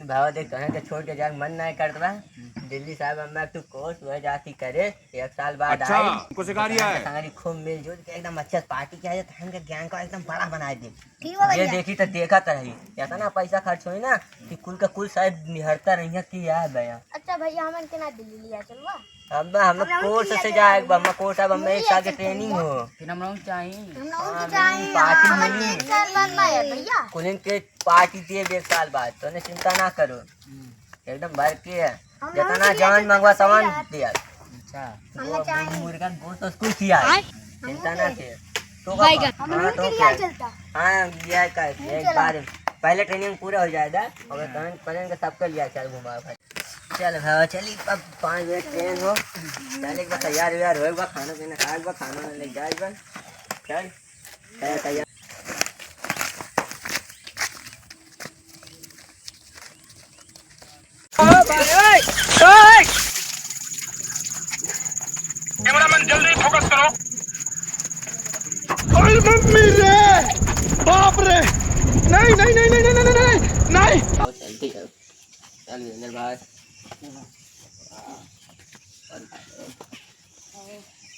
भाव देख कहें तो छोड़ के जाके मन नहीं करता। दिल्ली साहब अम्मा तू कोर्स वह जाती करे 1 साल बाद अच्छा, आई हमको सिखा रिया है। संगरी खूब मिलजुल के एकदम अच्छा पार्टी किया जाए तो ज्ञान को एकदम बड़ा बना दे। ठीक है ये भैया। देखी तो देखा तो रही इतना पैसा खर्च हुई ना कि कुल का कुल शायद निहरता रही कि यार भैया। अच्छा भैया हम इनके ना दिल्ली लिया चलवा। अब हम कोर्स से जाए हम कोर्स अब हम 1 साल के ट्रेनिंग हो फिर हम लोग चाहिए हम लोगों हाँ, को चाहिए पार्टी हमें मिली। 3 साल बनना है भैया। कुलिन के पार्टी दिए 1 साल बाद तो चिंता ना करो एकदम भर के है हम जितना लोग जान के मंगवा लिए सामान सही दिया। अच्छा हमें चाहिए। मुर्गा गोश्त उसको किया है चिंता ना के तो हम लोग के लिए चलता। हाँ लिया का एक बार पहले ट्रेनिंग पूरा हो जाएगा और प्लान का सबका लिया चल घुमा भाई। चल भाई चलिए अब 5 बजे ट्रेन हो चल एक बार तैयार व्यार होगा खाना पीना खाएगा खाना ले जाएगा चल तैयार। कैमरामैन जल्दी फोकस करो। अरे मम्मी रे, बाप रे, नहीं नहीं नहीं नहीं नहीं नहीं नहीं। चलती है चल वीरेंद्र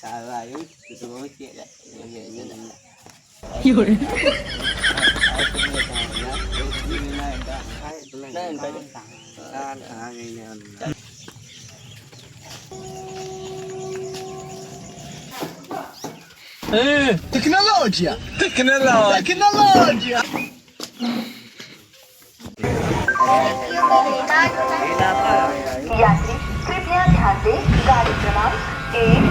भाई तो बहुत किया Tecnologia, tecnologia. यात्री कृपया ध्यान दें गाड़ी क्रमांक 1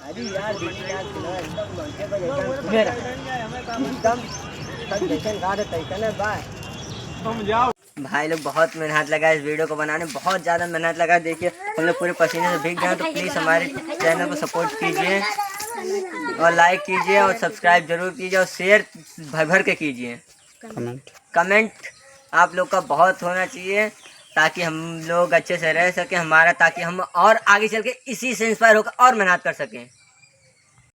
अरे यार एकदम भाई लोग बहुत मेहनत लगा इस वीडियो को बनाने बहुत ज़्यादा मेहनत लगा। देखिए हम लोग पूरे पसीने से भीग गए तो प्लीज़ हमारे चैनल को सपोर्ट कीजिए और लाइक कीजिए और सब्सक्राइब जरूर कीजिए और शेयर भर भर के कीजिए। कमेंट आप लोग का बहुत होना चाहिए ताकि हम लोग अच्छे से रह सकें हमारा ताकि हम और आगे चल के इसी से इंस्पायर होकर और मेहनत कर सकें।